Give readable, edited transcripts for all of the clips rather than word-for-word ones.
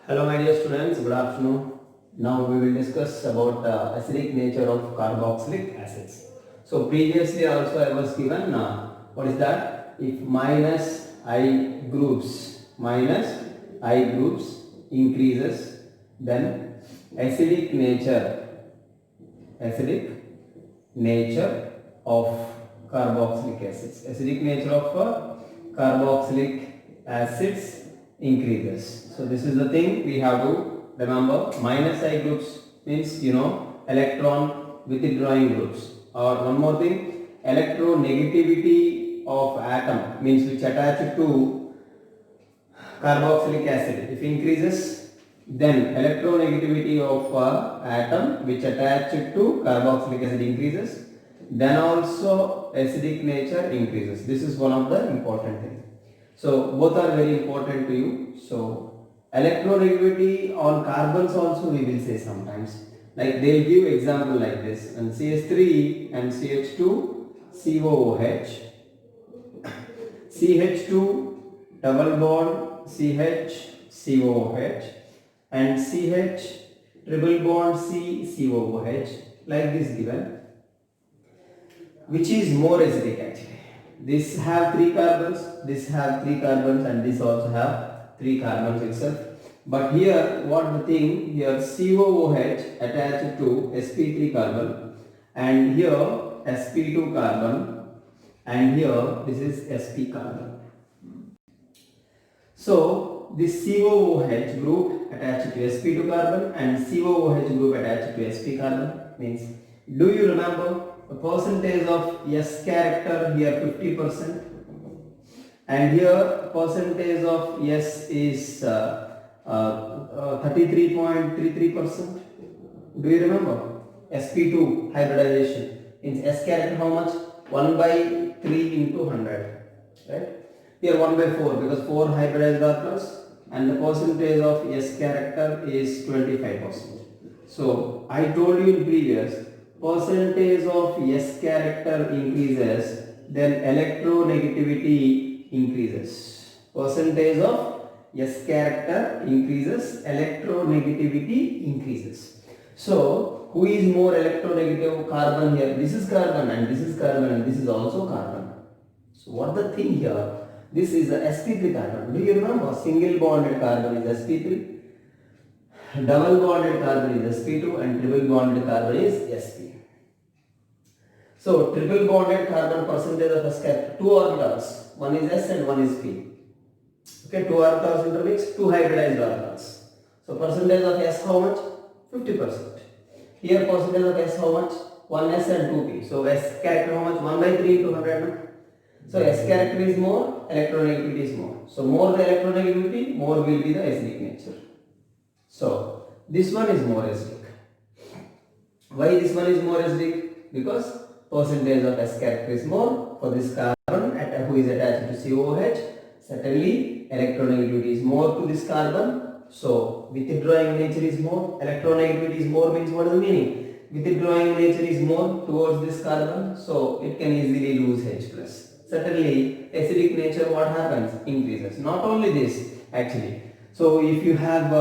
Hello my dear students, good afternoon. Now we will discuss about acidic nature of carboxylic acids. So previously also I was given what is that? If minus I groups increases, then acidic nature of carboxylic acids. Acidic nature of carboxylic acids increases. So this is the thing we have to remember. Minus I groups means electron withdrawing groups. Or one more thing, electronegativity of atom means which attach to carboxylic acid. If increases, then electronegativity of atom which attach to carboxylic acid increases. Then also acidic nature increases. This is one of the important things. So both are very important to you. So electronegativity on carbons also we will say sometimes. Like they will give example like this, and CH3 and CH2 COOH, CH2 double bond CH COOH, and CH triple bond C COOH, like this given. Which is more acidic actually? This have 3 carbons, this have 3 carbons, and this also have 3 carbons itself. But here what the thing, here COOH attached to sp3 carbon, and here sp2 carbon, and here this is sp carbon. So this COOH group attached to sp2 carbon and COOH group attached to sp carbon means, do you remember the percentage of S character here 50%, and here percentage of S is 33.33%. Do you remember? sp2 hybridization means S character how much? 1 by 3 into 100, right? Here 1 by 4 because 4 hybridized are plus, and the percentage of S character is 25%. So I told you in previous, percentage of S character increases, then electronegativity increases. Percentage of S character increases, electronegativity increases. So who is more electronegative? Carbon here. This is carbon and this is carbon and this is also carbon. So what the thing here? This is a sp3 carbon. Do you remember? Single bonded carbon is sp3. Double bonded carbon is sp2 and triple bonded carbon is sp. So triple bonded carbon percentage of S character, 2 orbitals, one is S and one is P. Okay, 2 orbitals intermixed, 2 hybridized orbitals. So percentage of S how much? 50%. Here percentage of S how much? 1 S and 2 P. So S character how much? 1 by 3 into 100. So S character is more, electronegativity is more. So more the electronegativity, more will be the acidic nature. So this one is more acidic. Why this one is more acidic? Because percentage of S character is more for this carbon who is attached to COOH. Certainly electronegativity is more to this carbon. So withdrawing nature is more. Electronegativity is more means what is the meaning? Withdrawing nature is more towards this carbon. So it can easily lose H+. Certainly acidic nature what happens? Increases. Not only this actually. So if you have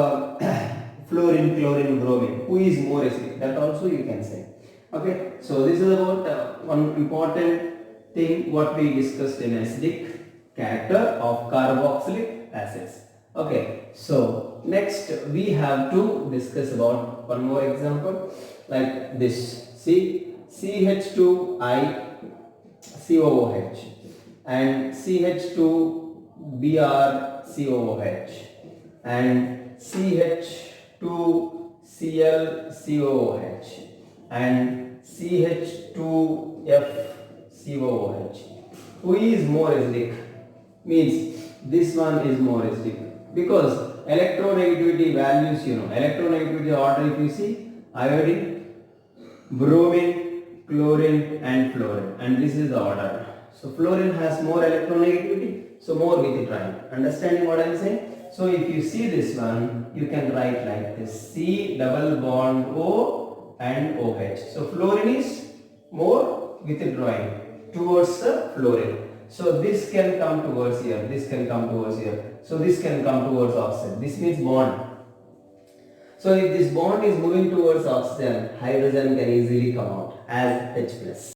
fluorine, chlorine, bromine, who is more acidic? That also you can say. Okay, so this is about one important thing what we discussed in acidic character of carboxylic acids. Okay, so next we have to discuss about one more example like this. See, CH2I COOH and CH2Br COOH and CH2Cl COOH and CH2F COOH. Who is more acidic? Means this one is more acidic because electronegativity values, electronegativity order if you see, iodine, bromine, chlorine and fluorine, and this is the order. So fluorine has more electronegativity, so more withdrawing. Understanding what I am saying? So if you see this one, you can write like this: C double bond O and OH. So fluorine is more withdrawing towards the fluorine. So this can come towards here, this can come towards here. So this can come towards oxide. This means bond. So if this bond is moving towards oxygen, hydrogen can easily come out as H plus.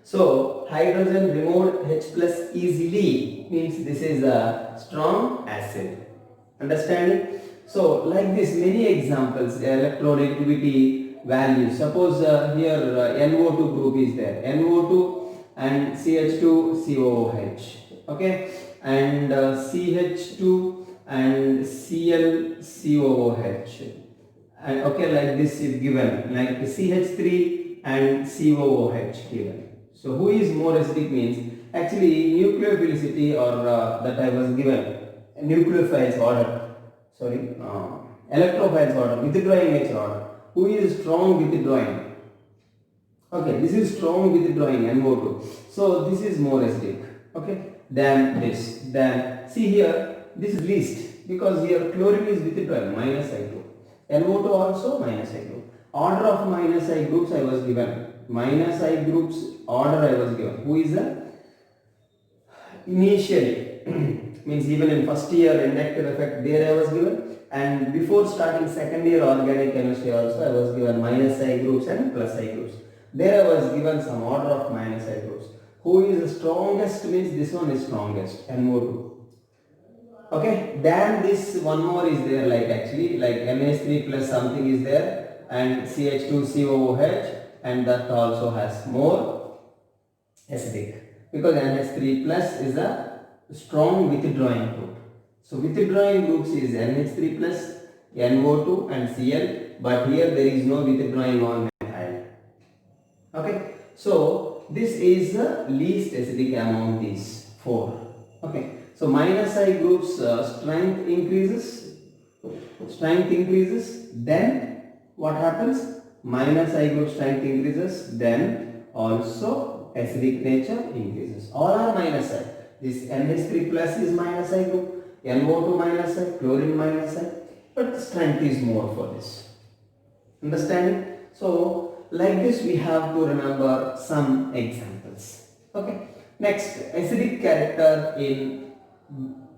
So hydrogen removed H plus easily means this is a strong acid. Understanding? So like this, many examples, electronegativity values. Suppose here NO2 group is there, NO2 and CH2COOH, okay, and CH2 and ClCOOH, and okay, like this is given, like CH3 and COOH given. So who is more acidic means actually nucleophilicity, or that I was given nucleophiles order, sorry, electrophiles order, withdrawing nature order. Who is strong withdrawing? Okay, this is strong withdrawing NO2. So this is more acidic, okay, than this. Then see here, this is least because here chlorine is withdrawing minus I group. NO2 also minus I group. Order of minus I groups I was given. Minus I groups order I was given. Who is the initially means even in first year inductive effect there I was given, and before starting second year organic chemistry also I was given minus I groups and plus I groups. There I was given some order of minus I groups. Who is the strongest means this one is strongest, NO2. Okay, then this one more is there, like actually like NH3 plus something is there, and CH2COOH, and that also has more acidic because NH3 plus is a strong withdrawing group. So withdrawing groups is NH3 plus, NO2 and Cl, but here there is no withdrawing on methyl. Okay, so this is the least acidic among these four. Okay, so minus I groups strength increases, then what happens? Minus I group strength increases, then also acidic nature increases. All are minus I. This NH3 plus is minus I group, NO2 minus I, chlorine minus I, but strength is more for this. Understanding? So like this we have to remember some examples. Okay. Next, acidic character in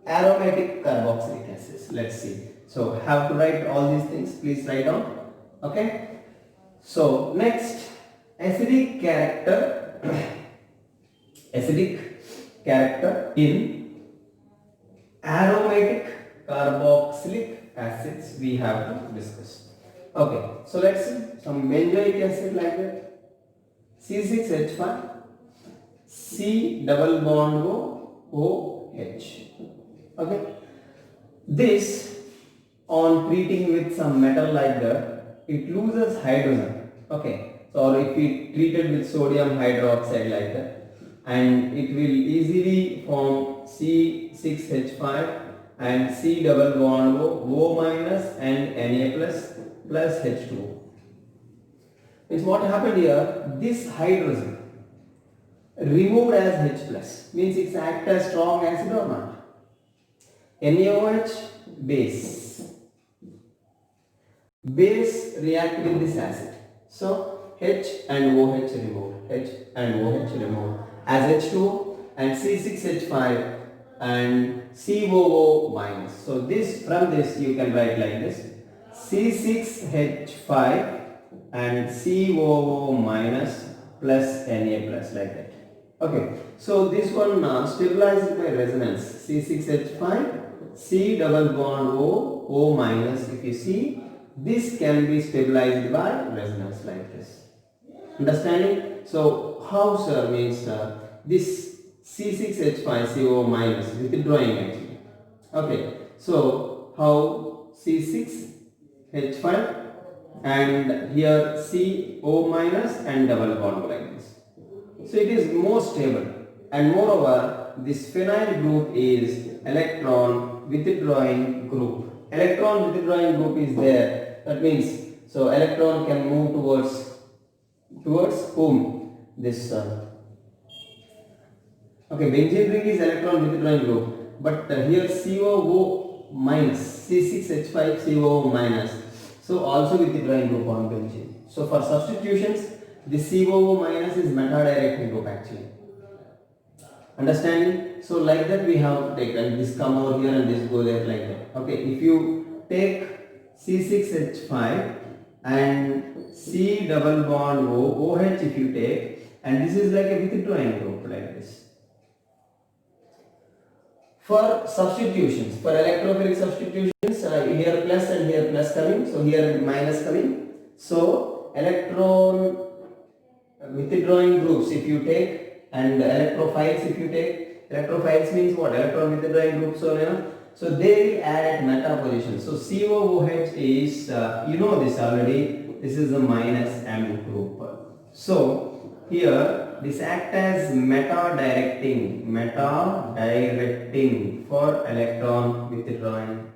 aromatic carboxylic acids. Let's see. So have to write all these things. Please write down. Okay. So next, acidic character in aromatic carboxylic acids we have to discuss. Okay, so let's see some benzoic acid like that, C6H5, C double bond OH. Okay, this on treating with some metal like that, it loses hydrogen. Okay, so or if we treated with sodium hydroxide like that, and it will easily form C6H5 and C double bond O minus and Na plus H2O. Means what happened here, this hydrogen removed as H plus means it's act as strong acid or not. NaOH base react with this acid, so H and OH removed, as H2O and C6H5 and COO minus. So this, from this you can write like this, C6H5 and COO minus plus Na plus, like that. Okay, so this one stabilized by resonance, C6H5, C double bond O minus. If you see, this can be stabilized by resonance like this. Understanding? So how, sir, means this C6H5CO minus withdrawing actually. Okay, so how C6H5 and here CO minus and double bond like this. So it is more stable, and moreover this phenyl group is electron withdrawing group. Electron withdrawing group is there. That means so electron can move towards whom? This okay, benzene ring is electron withdrawing group, but here COO minus, C6H5 COO minus, so also withdrawing group on benzene. So for substitutions, the COO minus is meta-directing group actually. Understanding? So like that we have taken this come over here and this go there like that. Okay, if you take C6H5 and C double bond O, OH if you take, and this is like a withdrawing group like this. For substitutions, for electrophilic substitutions, here plus and here plus coming, so here minus coming. So electron withdrawing groups if you take, and electrophiles if you take. Electrophiles means what? Electron withdrawing groups, so they will add at meta position. So COOH is, you know this already, this is the minus M group. So here this act as meta directing for electron withdrawing.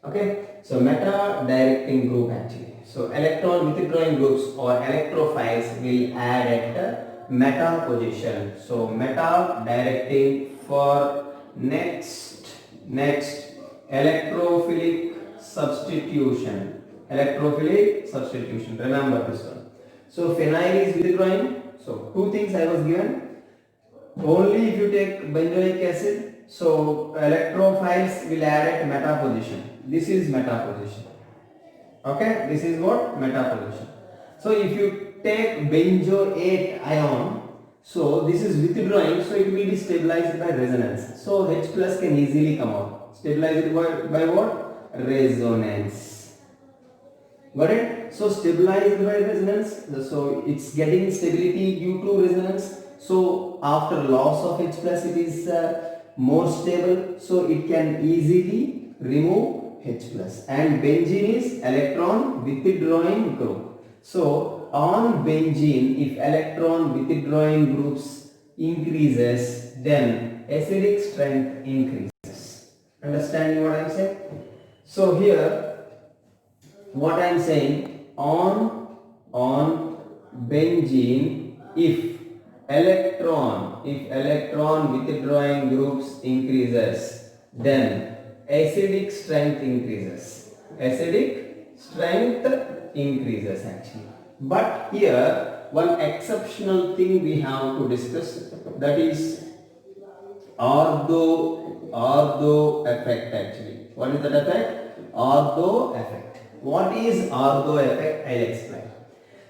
Okay, so meta directing group actually. So electron withdrawing groups or electrophiles will add at meta position. So meta directing for next electrophilic substitution. Remember this one. So phenyl is withdrawing. So two things I was given. Only if you take benzoic acid, so electrophiles will add at meta position. This is meta position. Okay, this is what? Meta position. So if you take benzoate ion, so this is withdrawing, so it will be stabilized by resonance. So H plus can easily come out. Stabilized by what? Resonance. Got it? So stabilized by resonance, so it's getting stability due to resonance. So after loss of H plus it is more stable, so it can easily remove H plus. And benzene is electron withdrawing group. So on benzene, if electron withdrawing groups increases, then acidic strength increases. Understanding what I am saying? So here what I am saying, on benzene, if electron withdrawing groups increases, then acidic strength increases. Actually. But here one exceptional thing we have to discuss, that is Ortho effect actually. What is that effect? Ortho effect. What is Ortho effect? I'll explain.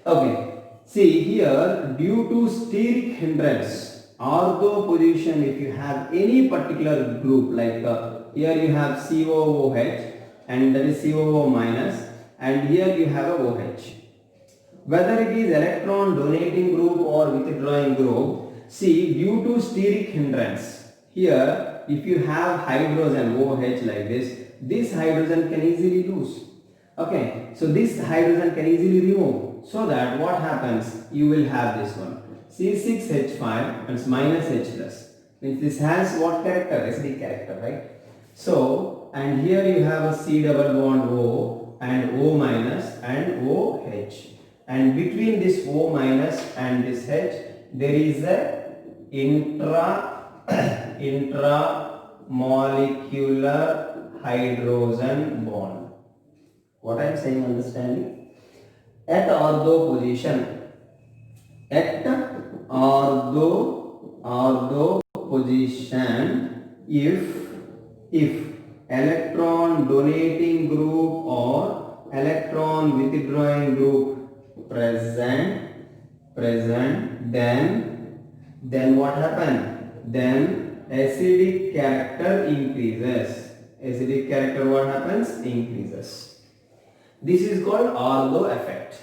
Okay. See here, due to steric hindrance, ortho position, if you have any particular group, like here you have COOH and that is COO minus, and here you have a OH. Whether it is electron donating group or withdrawing group, see, due to steric hindrance, here if you have hydrogen OH like this hydrogen can easily lose. Okay, so this hydrogen can easily remove. So that what happens, you will have this one C6H5 and minus H plus. Means this has what character? Acidic character, right? So, and here you have a C double bond O and O minus and OH. And between this O minus and this H, there is a intramolecular hydrogen bond. What I am saying, understanding? At ortho position, if electron donating group or electron withdrawing group present, then what happen? Then acidic character increases. Acidic character, what happens? Increases. This is called Ortho effect.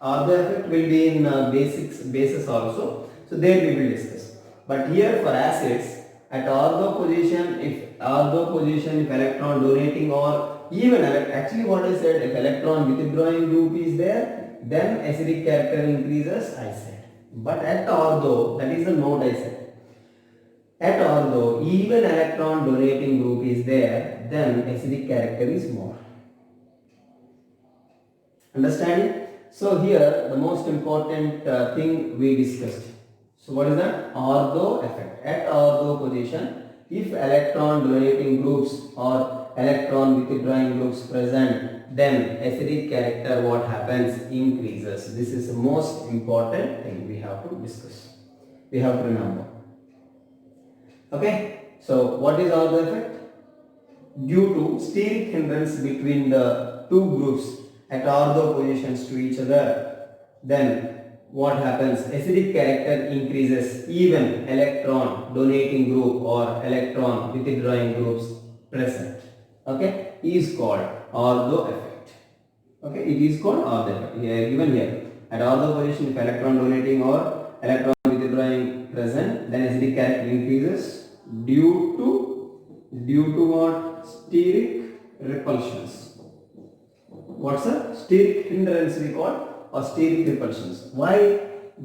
Ortho effect will be in basis also. So there we will discuss. But here for acids, at ortho position, if electron donating or even actually what I said, if electron withdrawing group is there, then acidic character increases, I said. But at ortho, that is the note I said. At ortho, even electron donating group is there, then acidic character is more. Understanding? So here the most important thing we discussed. So what is that? Ortho effect. At ortho position, if electron donating groups or electron withdrawing groups present, then acidic character, what happens? Increases. This is the most important thing we have to discuss. We have to remember. Okay. So what is ortho effect? due to steric hindrance between the two groups at ortho positions to each other, then what happens? Acidic character increases even electron donating group or electron withdrawing groups present. Okay, is called ortho effect. Okay, it is called ortho effect. Here given here at ortho position, if electron donating or electron withdrawing present, then acidic character increases due to what? Steric repulsions. What's a steric hindrance we call, or steric repulsions? Why?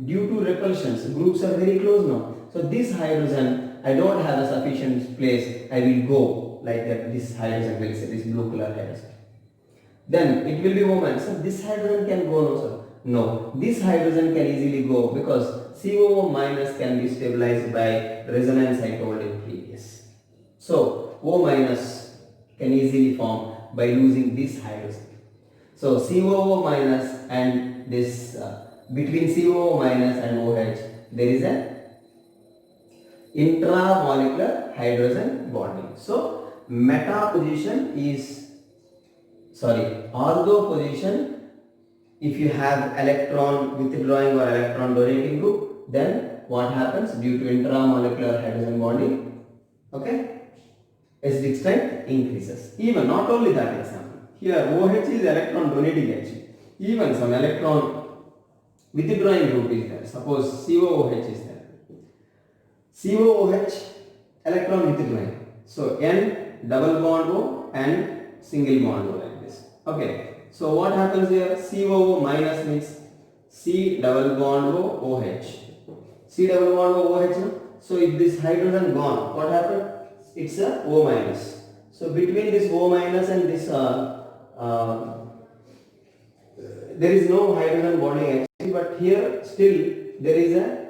Due to repulsions, groups are very close now. So this hydrogen, I don't have a sufficient place, I will go like that. This hydrogen will say, this blue color hydrogen. Then it will be O-. So this hydrogen can go no, sir. No, this hydrogen can easily go because COO- can be stabilized by resonance, I told in previous. So O- can easily form by losing this hydrogen. So COO- and this between COO- and OH there is a intramolecular hydrogen bonding. So meta position is ortho position. If you have electron withdrawing or electron donating group, then what happens? Due to intramolecular hydrogen bonding, okay, acidic strength increases. Even not only that example, here OH is electron donating actually. Even some electron withdrawing group is there. Suppose COOH is there. COOH electron withdrawing. So N double bond O and single bond O like this. Okay. So what happens here? COO- means C double bond O OH. C double bond O OH. No? So if this hydrogen gone, what happened? It's a O-. So between this O- and this there is no hydrogen bonding actually, but here still there is a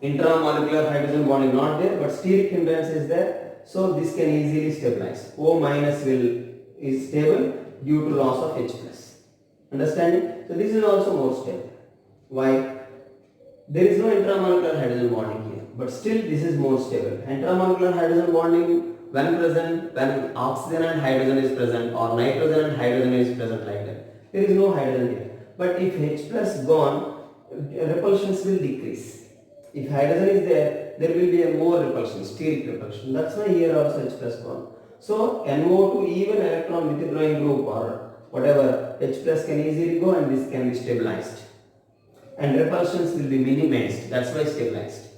intramolecular hydrogen bonding not there, but steric hindrance is there. So this can easily stabilize. O- is stable due to loss of H+. Understanding? So this is also more stable. Why? There is no intramolecular hydrogen bonding here, but still this is more stable. Intramolecular hydrogen bonding when present, when oxygen and hydrogen is present, or nitrogen and hydrogen is present like that. There is no hydrogen here. But if H+ gone, repulsions will decrease. If hydrogen is there, there will be a more repulsion, steric repulsion. That's why here also H+ gone. So NO2 even electron withdrawing group or whatever, H+ can easily go and this can be stabilized. And repulsions will be minimized. That's why stabilized.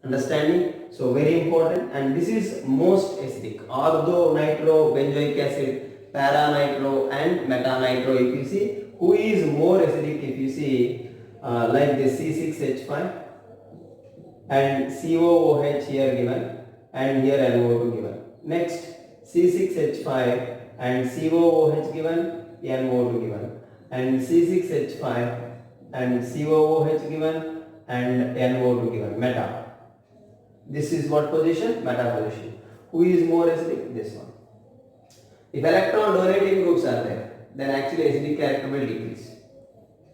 Understanding? So very important. And this is most acidic. Ortho nitro benzoic acid, para nitro and meta nitro. If you see, who is more acidic? If you see, like this C6H5 and COOH here given, and here NO2 given. Next C6H5 and COOH given, NO2 given, and C6H5 and COOH given and NO2 given. Meta. This is what position? Meta position. Who is more acidic? This one. If electron donating groups are there, then actually acidic character will decrease.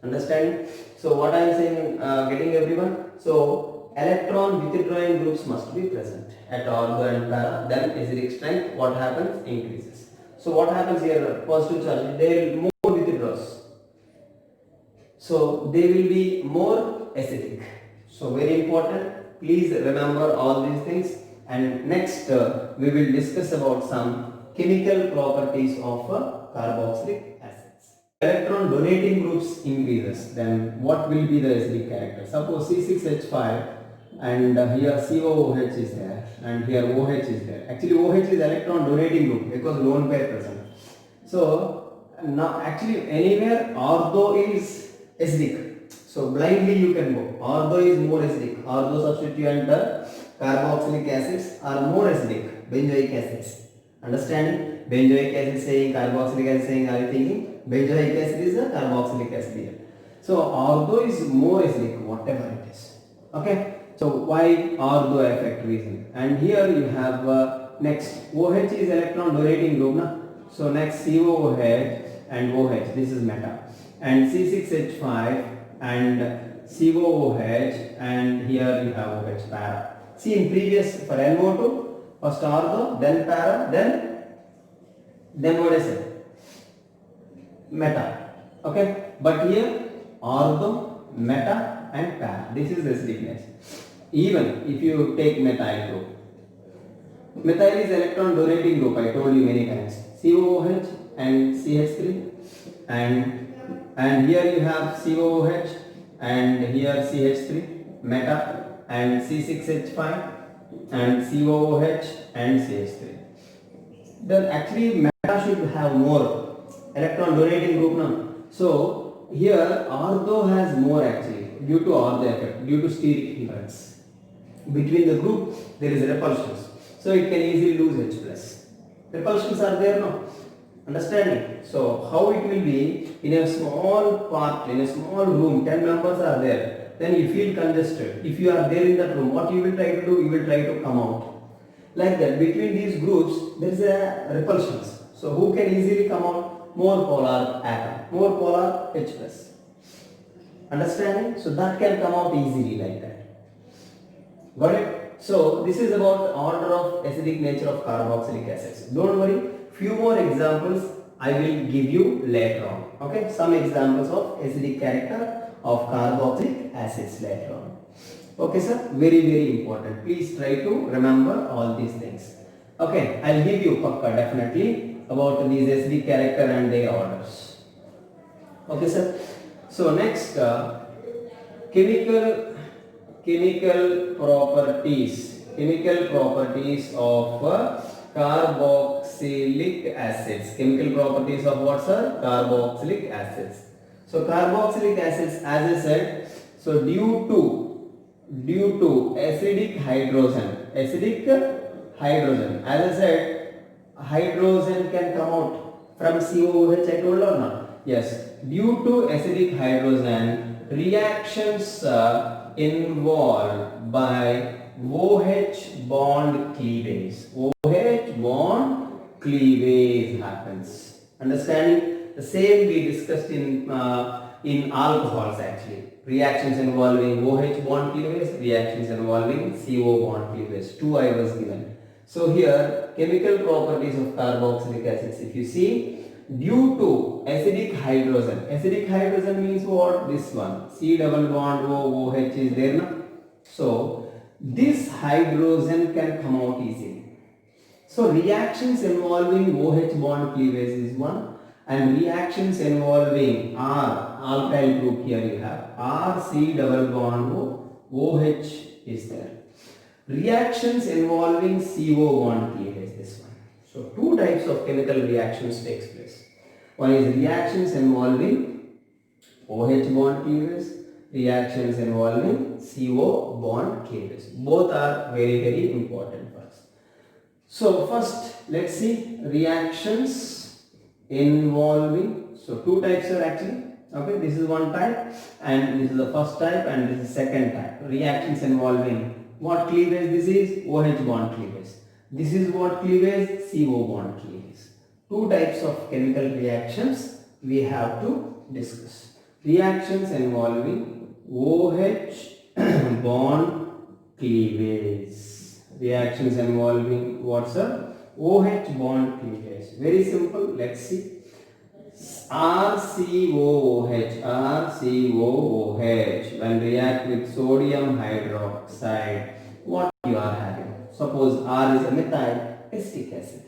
Understanding? So what I am saying, getting everyone? So electron withdrawing groups must be present at ortho and para. Then acidic strength, what happens? Increases. So what happens here? Positive charge, they will more withdraws. So they will be more acidic. So very important. Please remember all these things. And next we will discuss about some chemical properties of carboxylic acids. Electron donating groups increases, then what will be the acidic character? Suppose C6H5 and here COOH is there and here OH is there. Actually OH is electron donating group because lone pair present. So now actually anywhere ortho is acidic. So blindly you can go. Ortho is more acidic. Ortho substituent carboxylic acids are more acidic. Benzoic acids. Understanding? Benzoic acid saying, carboxylic acid saying, are you thinking? Benzoic acid is a carboxylic acid here. So ortho is more acidic, whatever it is. Okay? So why ortho effect reason? And here you have next OH is electron donating group. Na? So next COOH and OH, this is meta. And C6H5 and COOH and here you have OH para. See in previous for NO2, first ortho, then para, then Then what I said? Meta. Okay, but here ortho, meta and para. This is acidic nature. Even if you take methyl group, methyl is electron donating group. I told you many times. COOH and CH3, and here you have COOH and here CH3 meta and C6H5 and COOH and CH3. Then actually meta should have more electron donating group now. So here ortho has more actually due to ortho effect, due to steric hindrance. Between the group there is repulsions. So it can easily lose H plus. Repulsions are there now. Understanding? So how it will be in a small part, in a small room, 10 members are there. Then you feel congested. If you are there in that room, what you will try to do? You will try to come out. Like that, between these groups, there is a repulsions. So who can easily come out? More polar atom, more polar H plus. Understanding? So that can come out easily like that. Got it? So this is about the order of acidic nature of carboxylic acids. Don't worry, few more examples I will give you later on. Okay, some examples of acidic character of carboxylic acids later on. Okay sir, very important. Please try to remember all these things. Okay, I'll give you pakka definitely about these acidic character and their orders. Okay sir. So next chemical properties of carboxylic acids. Chemical properties of what sir? Carboxylic acids. So carboxylic acids, as I said, so due to acidic hydrogen, as I said, hydrogen can come out from COOH, I told or not? Yes, due to acidic hydrogen, reactions involved by OH bond cleavage. OH bond cleavage happens. Understanding? The same we discussed in alcohols actually. Reactions involving OH bond cleavage, reactions involving CO bond cleavage. Two I was given. So here chemical properties of carboxylic acids. If you see, due to acidic hydrogen means what? This one, C double bond O, OH is there now. So this hydrogen can come out easily. So reactions involving OH bond cleavage is one, and reactions involving R, alkyl group, here you have R, C double bond O, OH is there. Reactions involving CO bond cleavage, this one. So two types of chemical reactions takes place. One is reactions involving OH bond cleavage, reactions involving CO bond cleavage. Both are very important for us. So first let's see reactions involving, so two types are actually, okay, this is one type and this is the first type and this is second type. Reactions involving what cleavage? This is OH bond cleavage. This is what cleavage? CO bond cleavage. Two types of chemical reactions we have to discuss. Reactions involving OH bond cleavage. Reactions involving what sir? OH bond cleavage. Very simple. Let's see. RCOOH when react with sodium hydroxide, what you are having? Suppose R is a methyl acetic acid.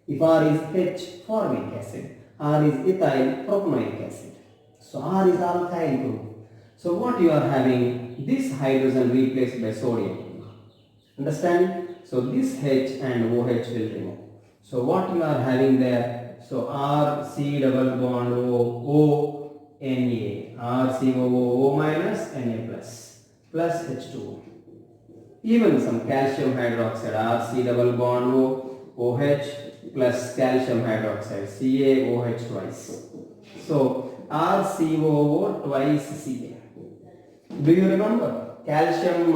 If R is H, formic acid. R is ethyl propanoic acid. So R is alkyl group. So what you are having? This hydrogen replaced by sodium. Understand? So this H and OH will remove. So what you are having there? So R C double bond O Na, RCOO minus Na plus H2O. Even some calcium hydroxide, RC double bond OH plus calcium hydroxide, CaOH twice. So RCOO twice Ca. Do you remember calcium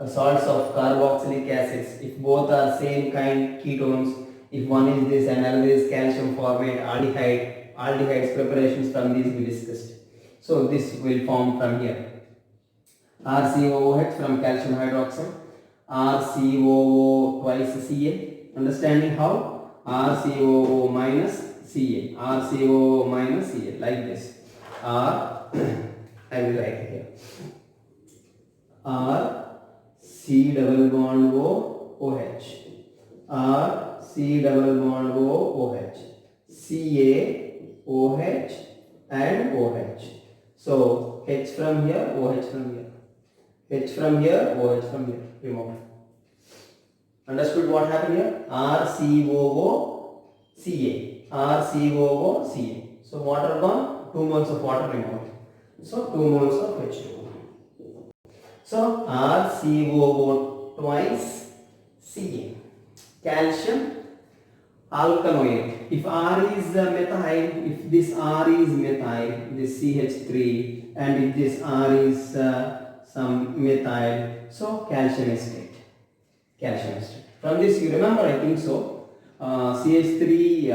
salts of carboxylic acids? If both are same kind ketones, if one is this and another is calcium formate, aldehydes preparations from these we discussed. So this will form from here. RCOOH from calcium hydroxide, RCOO twice Ca. Understanding how? RCOO minus Ca, RCOO minus Ca, like this. R, I will write here. R C double bond O OH. R C double bond O OH. Ca OH and OH. So H from here, OH from here. H from here, OH from here. Remove. Understood what happened here? RCOO Ca. RCOO Ca. So water gone, 2 moles of water removed. So 2 moles of H2O. So RCOO twice Ca. Calcium alkanoate. If R is methyl, if this R is methyl, this CH3, and if this R is some methyl, so calcium acetate. Calcium acetate. From this you remember, I think so. CH3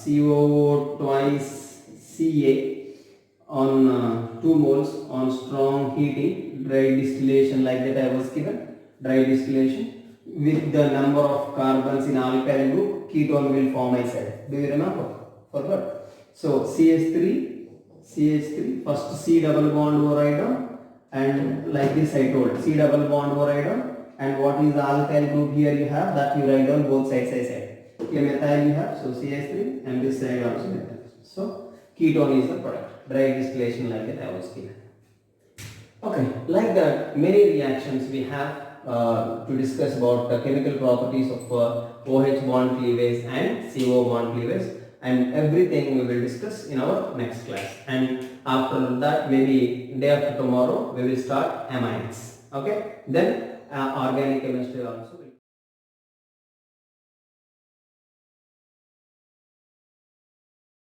COO twice Ca on 2 moles on strong heating, dry distillation like that I was given, dry distillation. With the number of carbons in alkyl group, ketone will form itself. Do you remember? Forgot. So CH3, first C double bond O write down, and like this I told, C double bond O write down, and what is the alkyl group here you have, that you write down both sides I said. Here methyl you have, so CH3, and this side also methyl. So ketone is the product. Dry distillation like that I was given. Okay, like that many reactions we have to discuss about the chemical properties of OH bond cleavage and CO bond cleavage, and everything we will discuss in our next class. And after that, maybe day after tomorrow, we will start amines. Okay, then organic chemistry also.